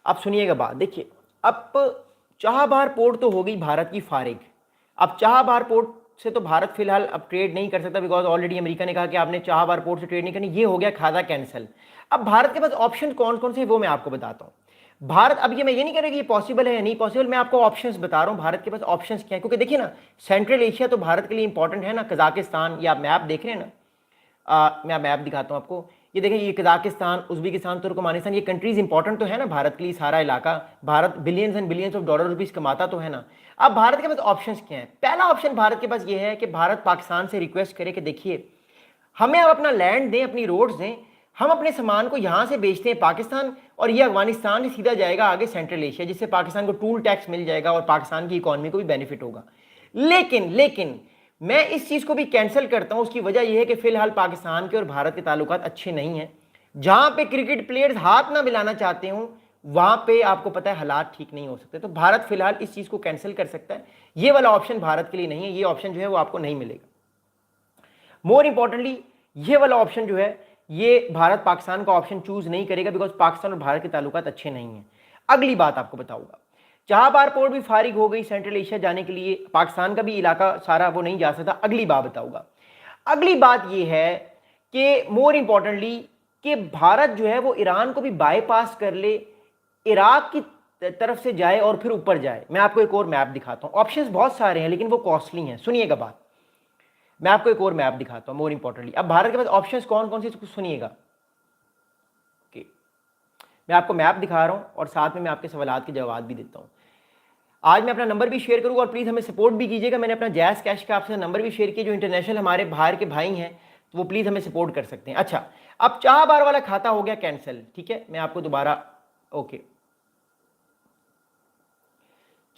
अब सुनिएगा बात, देखिए अब चाबहार पोर्ट तो हो गई भारत की फारिग। अब चाबहार पोर्ट से तो भारत फिलहाल अब ट्रेड नहीं कर सकता, बिकॉज ऑलरेडी अमेरिका ने कहा कि आपने चाबहार पोर्ट से ट्रेड नहीं करनी, ये हो गया खादा कैंसिल। अब भारत के पास ऑप्शन कौन कौन से वो मैं आपको बताता हूँ। भारत, अब ये मैं ये नहीं कह रहा कि ये पॉसिबल है या नहीं पॉसिबल, मैं आपको ऑप्शंस बता रहा हूँ भारत के पास ऑप्शंस क्या है। क्योंकि देखिए ना, सेंट्रल एशिया तो भारत के लिए इंपॉर्टेंट है ना, कजाकिस्तान, ये आप मैप देख रहे हैं ना, मैं मैप दिखाता हूँ आपको। ये देखिए, ये कजाकिस्तान, उज्बेकिस्तान, तुर्कमानिस्तान, ये कंट्रीज इंपॉर्टेंट तो है ना भारत के लिए, सारा इलाका। Bharat billions and billions of dollar rupees कमाता तो है ना। अब भारत के पास ऑप्शंस क्या है। पहला ऑप्शन भारत के पास ये है कि भारत पाकिस्तान से रिक्वेस्ट करे कि देखिए हमें अब अपना लैंड दें, अपनी रोड्स दें, हम अपने सामान को यहां से बेचते हैं पाकिस्तान, और ये अफगानिस्तान से सीधा जाएगा आगे सेंट्रल एशिया, जिससे पाकिस्तान को टूल टैक्स मिल जाएगा और पाकिस्तान की इकोनॉमी को भी बेनिफिट होगा। लेकिन मैं इस चीज को भी कैंसिल करता हूं। उसकी वजह यह है कि फिलहाल पाकिस्तान के और भारत के ताल्लुकात अच्छे नहीं हैं। जहां पे क्रिकेट प्लेयर्स हाथ ना मिलाना चाहते हूं, वहां पे आपको पता है हालात ठीक नहीं हो सकते। तो भारत फिलहाल इस चीज को कैंसिल कर सकता है। ये वाला ऑप्शन भारत के लिए नहीं है, ये ऑप्शन जो है वो आपको नहीं मिलेगा। मोर इंपॉर्टेंटली, ये वाला ऑप्शन जो है ये भारत पाकिस्तान का ऑप्शन चूज नहीं करेगा, बिकॉज पाकिस्तान और भारत के ताल्लुकात अच्छे नहीं हैं। अगली बात आपको बताऊंगा, चाबहार पोर्ट भी फारिग हो गई सेंट्रल एशिया जाने के लिए, पाकिस्तान का भी इलाका सारा वो नहीं जा सकता। अगली बात बताऊंगा। अगली बात ये है कि मोर इंपॉर्टेंटली कि भारत जो है वो ईरान को भी बाईपास कर ले, इराक की तरफ से जाए और फिर ऊपर जाए। मैं आपको एक और मैप दिखाता हूं। ऑप्शंस बहुत सारे हैं लेकिन वो कॉस्टली हैं। सुनिएगा बात, मैं आपको एक और मैप दिखाता हूं। मोर इंपॉर्टेंटली अब भारत के पास ऑप्शंस कौन कौन से, इसको सुनिएगा। ओके, मैं आपको मैप दिखा रहा हूं और साथ में मैं आपके सवालात के जवाब भी देता हूं। आज मैं अपना नंबर भी शेयर करूंगा और प्लीज़ हमें सपोर्ट भी कीजिएगा। मैंने अपना जैज़ कैश का आपसे नंबर भी शेयर किया, जो इंटरनेशनल हमारे बाहर के भाई हैं, तो वो प्लीज़ हमें सपोर्ट कर सकते हैं। अच्छा, अब चाबहार वाला खाता हो गया कैंसिल, ठीक है। मैं आपको दोबारा, ओके,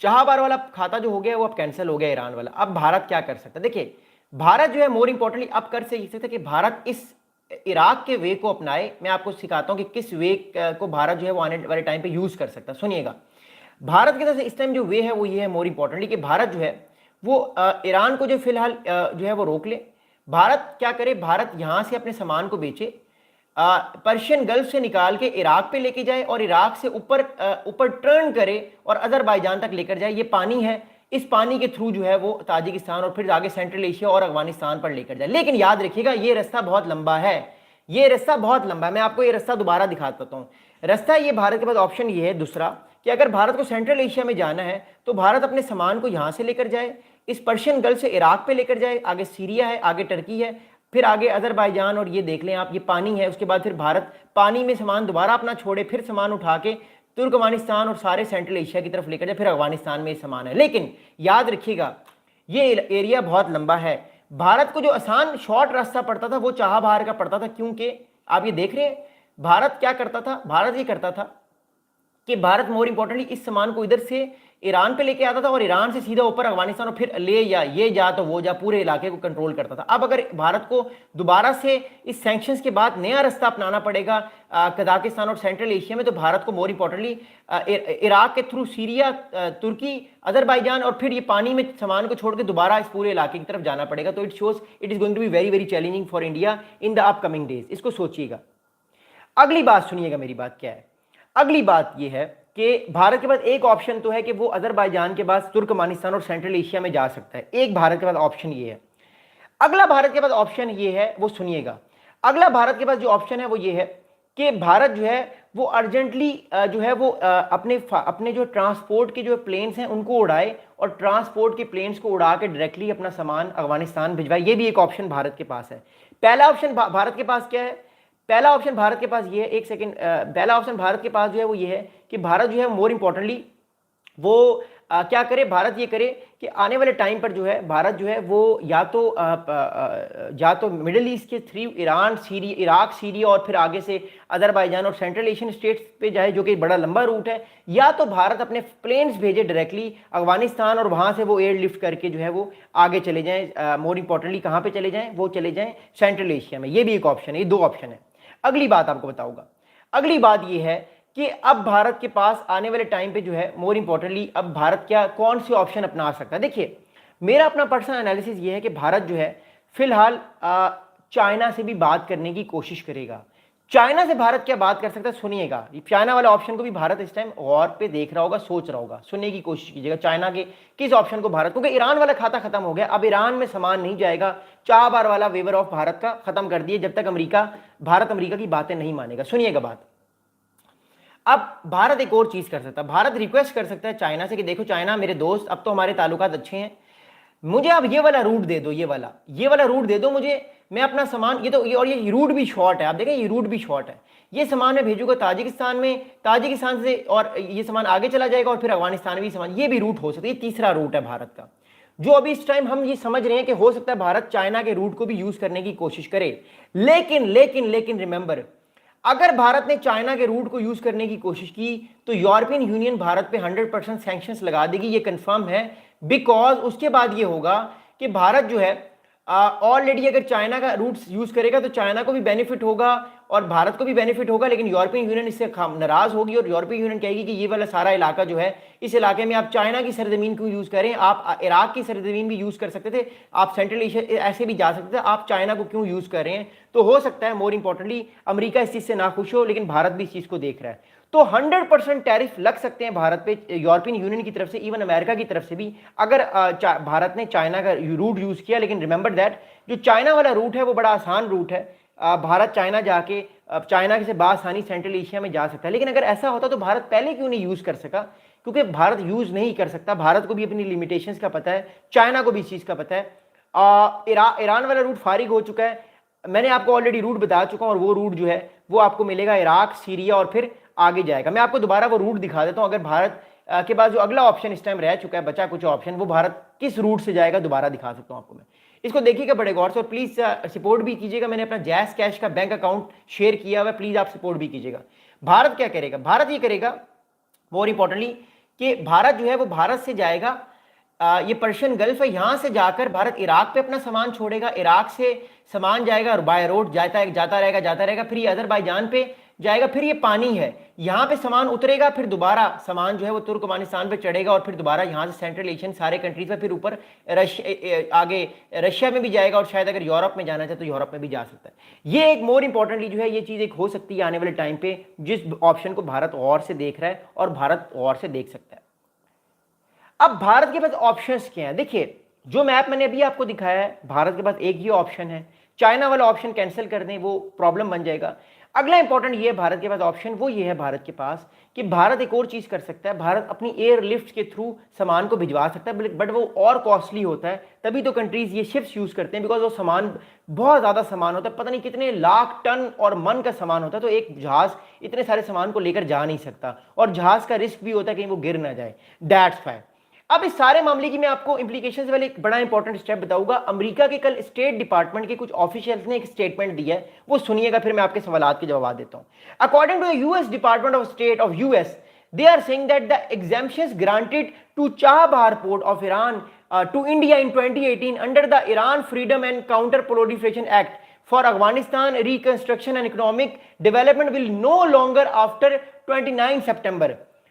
चाबहार वाला खाता जो हो गया वो अब कैंसिल हो गया, ईरान वाला। अब भारत क्या कर सकता है। देखिए भारत जो है मोर इंपॉर्टेंटली अब कर सकता है कि भारत इस इराक के वे को अपनाए। मैं आपको सिखाता हूं कि किस वे को भारत जो है वो आने वाले टाइम पे यूज कर सकता है। सुनिएगा, भारत के तरफ से इस टाइम जो वे है वो ये है मोर इंपॉर्टेंटली कि भारत जो है वो ईरान को जो फिलहाल जो है वो रोक ले। भारत क्या करे, भारत यहां से अपने सामान को बेचे, पर्शियन गल्फ से निकाल के इराक पे लेके जाए और इराक से ऊपर ऊपर टर्न करे और अजरबैजान तक लेकर जाए। ये पानी है, इस पानी के थ्रू जो है वो ताजिकिस्तान और फिर आगे सेंट्रल एशिया और अफगानिस्तान पर लेकर जाए। लेकिन याद रखिएगा ये रास्ता बहुत लंबा है, ये रास्ता बहुत लंबा है। मैं आपको ये रास्ता दोबारा दिखा देता हूँ। रास्ता ये भारत के पास ऑप्शन ये है दूसरा कि अगर भारत को सेंट्रल एशिया में जाना है तो भारत अपने सामान को यहाँ से लेकर जाए, इस पर्शियन गल्फ से इराक पे लेकर जाए, आगे सीरिया है, आगे टर्की है, फिर आगे अजरबैजान, और ये देख लें आप ये पानी है। उसके बाद फिर भारत पानी में सामान दोबारा अपना छोड़े, फिर सामान उठा के तुर्कमानिस्तान और सारे सेंट्रल एशिया की तरफ लेकर जाए, फिर अफगानिस्तान में सामान है। लेकिन याद रखिएगा ये एरिया बहुत लंबा है। भारत को जो आसान शॉर्ट रास्ता पड़ता था वो चाबहार का पड़ता था, क्योंकि आप ये देख रहे हैं भारत क्या करता था। भारत ये करता था कि भारत मोर इंपॉर्टेंटली इस सामान को इधर से ईरान पे लेके आता था और ईरान से सीधा ऊपर अफगानिस्तान और फिर ले या ये जा तो वो जा, पूरे इलाके को कंट्रोल करता था। अब अगर भारत को दोबारा से इस सैंक्शंस के बाद नया रास्ता अपनाना पड़ेगा कजाकिस्तान और सेंट्रल एशिया में, तो भारत को मोर इंपॉर्टेंटली इराक के थ्रू सीरिया, तुर्की, अजरबैजान और फिर ये पानी में सामान को छोड़ के दोबारा इस पूरे इलाके की तरफ जाना पड़ेगा। तो it shows it is going to be very very challenging for India in the upcoming days. इसको सोचिएगा। अगली बात सुनिएगा, मेरी बात क्या है। अगली बात यह है कि भारत के पास एक ऑप्शन तो है कि वो अजरबैजान के पास तुर्कमानिस्तान और सेंट्रल एशिया में जा सकता है। एक भारत के पास ऑप्शन ये है। अगला भारत के पास ऑप्शन ये है, वो सुनिएगा। अगला भारत के पास जो ऑप्शन है वो ये है कि भारत जो है वो अर्जेंटली जो है वो अपने जो ट्रांसपोर्ट के जो प्लेन्स हैं उनको उड़ाए और ट्रांसपोर्ट के प्लेन्स को उड़ा के डायरेक्टली अपना सामान अफगानिस्तान भिजवाए। ये भी एक ऑप्शन भारत के पास है। पहला ऑप्शन भारत के पास क्या है, पहला ऑप्शन भारत के पास ये है, एक सेकंड, पहला ऑप्शन भारत के पास जो है वो ये है कि भारत जो है मोर इंपॉर्टेंटली वो क्या करे, भारत ये करे कि आने वाले टाइम पर जो है भारत जो है वो या तो मिडिल ईस्ट के through Iran, Syria, Iraq, Syria और फिर आगे से अजरबैजान और सेंट्रल एशियन स्टेट्स पे जाए, जो कि बड़ा लंबा रूट है, या तो भारत अपने प्लेन्स भेजे डायरेक्टली अफगानिस्तान और वहां से वो एयर लिफ्ट करके जो है वो आगे चले जाएं। मोर इंपॉर्टेंटली कहाँ पे चले जाएं, वो चले जाएं सेंट्रल एशिया में। ये भी एक ऑप्शन है, ये दो ऑप्शन है। अगली बात आपको बताऊंगा। अगली बात यह है कि अब भारत के पास आने वाले टाइम पे जो है मोर इंपॉर्टेंटली अब भारत क्या कौन से ऑप्शन अपना सकता है। देखिए मेरा अपना पर्सनल एनालिसिस ये है कि भारत जो है फिलहाल चाइना से भी बात करने की कोशिश करेगा। चाइना से भारत क्या बात कर सकता है, सुनिएगा। चाइना वाला ऑप्शन को भी भारत इस टाइम और पे देख रहा होगा, सोच रहा होगा, सुनने की कोशिश कीजिएगा चाइना के किस ऑप्शन को भारत, क्योंकि ईरान वाला खाता खत्म हो गया, अब ईरान में सामान नहीं जाएगा। 4 बार वाला वेवर ऑफ भारत का खत्म कर दिए, जब तक भारत अमेरिका की बातें नहीं मानेगा। सुनिएगा बात, अब भारत एक और चीज कर सकता है, भारत रिक्वेस्ट कर सकता है चाइना से कि देखो चाइना मेरे दोस्त, अब तो हमारे ताल्लुकात अच्छे हैं, मुझे अब ये वाला रूट दे दो, ये वाला रूट दे दो मुझे, मैं अपना सामान, और ये रूट भी शॉर्ट है, आप देखें ये रूट भी शॉर्ट है, ये सामान मैं भेजूंगा ताजिकिस्तान में, ताजिकिस्तान से और ये सामान आगे चला जाएगा और फिर अफगानिस्तान में भी सामान, ये भी रूट हो सकता है। ये तीसरा रूट है भारत का, जो अभी इस टाइम हम ये समझ रहे हैं कि हो सकता है भारत चाइना के रूट को भी यूज करने की कोशिश करे। लेकिन लेकिन लेकिन रिमेंबर, अगर भारत ने चाइना के रूट को यूज करने की कोशिश की तो यूरोपियन यूनियन भारत पे 100% सैंक्शंस लगा देगी, ये कंफर्म है। बिकॉज उसके बाद ये होगा कि भारत जो है ऑलरेडी अगर चाइना का रूट यूज करेगा तो चाइना को भी बेनिफिट होगा और भारत को भी बेनिफिट होगा, लेकिन यूरोपियन यूनियन इससे नाराज होगी और यूरोपियन यूनियन कहेगी कि ये वाला सारा इलाका जो है, इस इलाके में आप चाइना की सरजमीन क्यों यूज करें, आप इराक की सरजमीन भी यूज कर सकते थे, आप सेंट्रल एशिया ऐसे भी जा सकते थे, आप चाइना को क्यों यूज कर रहे हैं। तो हो सकता है मोर इंपॉर्टेंटली अमेरिका इस चीज से ना खुश हो, लेकिन भारत भी इस चीज को देख रहा है। तो 100% टैरिफ लग सकते हैं भारत पे, यूरोपियन यूनियन की तरफ से, इवन अमेरिका की तरफ से भी, अगर भारत ने चाइना का रूट यूज किया। लेकिन रिमेंबर दैट जो चाइना वाला रूट है वो बड़ा आसान रूट है, भारत चाइना जाके चाइना से बासानी सेंट्रल एशिया में जा सकता है। लेकिन अगर ऐसा होता तो भारत पहले क्यों नहीं यूज कर सका, क्योंकि भारत यूज नहीं कर सकता, भारत को भी अपनी लिमिटेशंस का पता है, चाइना को भी इस चीज का पता है। ईरान वाला रूट फारिग हो चुका है, मैंने आपको ऑलरेडी रूट बता चुका हूं, और वो रूट जो है वो आपको मिलेगा इराक, सीरिया और फिर आगे जाएगा। मैं आपको दोबारा वो रूट दिखा देता हूं, अगर भारत के पास जो अगला ऑप्शन इस टाइम रह चुका है, बचा कुछ ऑप्शन, वो भारत किस रूट से जाएगा दोबारा दिखा सकता हूं आपको मैं। इसको देखिएगा बड़े गौर से और प्लीज सपोर्ट भी कीजिएगा, मैंने अपना जैस कैश का बैंक अकाउंट शेयर किया हुआ है, प्लीज आप सपोर्ट भी कीजिएगा। भारत क्या करेगा, भारत ये करेगा मोर इंपॉर्टेंटली कि भारत जो है वो भारत से जाएगा, ये पर्शियन गल्फ है, यहां से जाकर भारत इराक पे अपना सामान छोड़ेगा, इराक से सामान जाएगा और बाय रोड जाता रहेगा, फिर ये अजरबैजान पे जाएगा, फिर ये पानी है, यहाँ पे सामान उतरेगा, फिर दोबारा सामान जो है वो तुर्कमानिस्तान पे चढ़ेगा और फिर दोबारा यहाँ से सेंट्रल एशियन सारे कंट्रीज पे, फिर ऊपर आगे रशिया में भी जाएगा और शायद अगर यूरोप में जाना चाहे तो यूरोप में भी जा सकता है। ये एक मोर इंपॉर्टेंटली जो है ये चीज एक हो सकती है आने वाले टाइम पे, जिस ऑप्शन को भारत और से देख रहा है और भारत और से देख सकता है। अब भारत के पास ऑप्शंस क्या हैं, देखिए जो मैप मैंने अभी आपको दिखाया है, भारत के पास एक ही ऑप्शन है, चाइना वाला ऑप्शन कैंसिल कर दें वो प्रॉब्लम बन जाएगा। अगला इंपॉर्टेंट ये है भारत के पास ऑप्शन, वो ये है भारत के पास कि भारत एक और चीज कर सकता है, भारत अपनी एयरलिफ्ट के थ्रू सामान को भिजवा सकता है, बट वो और कॉस्टली होता है, तभी तो कंट्रीज ये शिप्स यूज करते हैं, बिकॉज वो सामान बहुत ज्यादा सामान होता है, पता नहीं कितने लाख टन और मन का सामान होता है, तो एक जहाज इतने सारे सामान को लेकर जा नहीं सकता और जहाज का रिस्क भी होता है कहीं वो गिर ना जाए, दैट्स फाइन। अब इस सारे मामले की मैं आपको इंप्लीकेशंस वाले एक बड़ा इंपॉर्टेंट स्टेप बताऊंगा। अमेरिका के कल स्टेट डिपार्टमेंट के कुछ ऑफिशियल्स ने एक स्टेटमेंट दिया है, वो सुनिएगा, फिर मैं आपके सवालात के जवाब देता हूं। According to US department of state of US, they are saying that the exemptions granted to Chabahar port of Iran to India in 2018 under the Iran Freedom and Counter Proliferation Act for Afghanistan reconstruction and economic development will no longer after 29 September।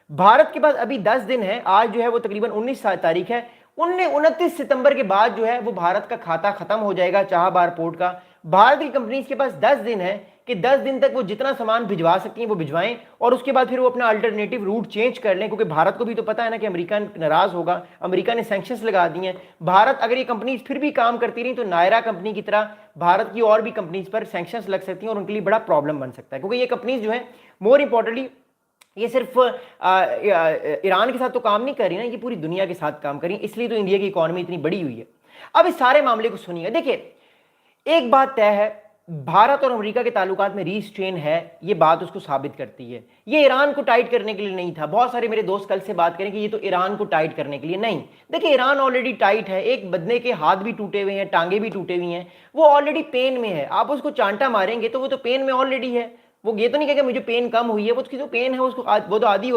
Bharat के पास अभी 10 दिन है, आज जो है वो तकरीबन 19 तारीख है, 29 सितंबर के बाद जो है वो भारत का खाता खत्म हो जाएगा चाबहार पोर्ट का। भारत की कंपनीज के पास 10 दिन है कि 10 दिन तक वो जितना सामान भिजवा सकती हैं वो भिजवाएं और उसके बाद फिर वो अपना अल्टरनेटिव रूट चेंज कर लें, क्योंकि भारत को भी तो पता है ना कि अमेरिका नाराज होगा, अमेरिका ने सैंक्शंस लगा दी हैं। भारत अगर ये कंपनीज फिर भी काम करती रही तो नायरा कंपनी की तरह भारत की और भी कंपनीज पर सैंक्शंस लग सकती हैं और उनके लिए बड़ा प्रॉब्लम बन सकता है, क्योंकि ये कंपनीज जो है मोर इंपॉर्टेंटली ये सिर्फ ईरान के साथ तो काम नहीं कर रही ना, ये पूरी दुनिया के साथ काम कर रही है, इसलिए तो इंडिया की इकोनॉमी इतनी बड़ी हुई है। अब इस सारे मामले को सुनिए, देखिए एक बात तय है, भारत और अमेरिका के ताल्लुकात में रीस्ट्रेन है, ये बात उसको साबित करती है। ये ईरान को टाइट करने के लिए नहीं था, बहुत सारे मेरे दोस्त कल से बात करें कि ये तो ईरान को टाइट करने के लिए नहीं। देखिए ईरान ऑलरेडी टाइट है, एक बंदे के हाथ भी टूटे हुए हैं, टांगे भी टूटे हुई हैं, वो ऑलरेडी पेन में है, आप उसको चांटा मारेंगे तो वो तो पेन में ऑलरेडी है, वो ये तो नहीं कहेगा मुझे पेन कम हुई है, वो उसकी जो पेन है उसको वो तो आदि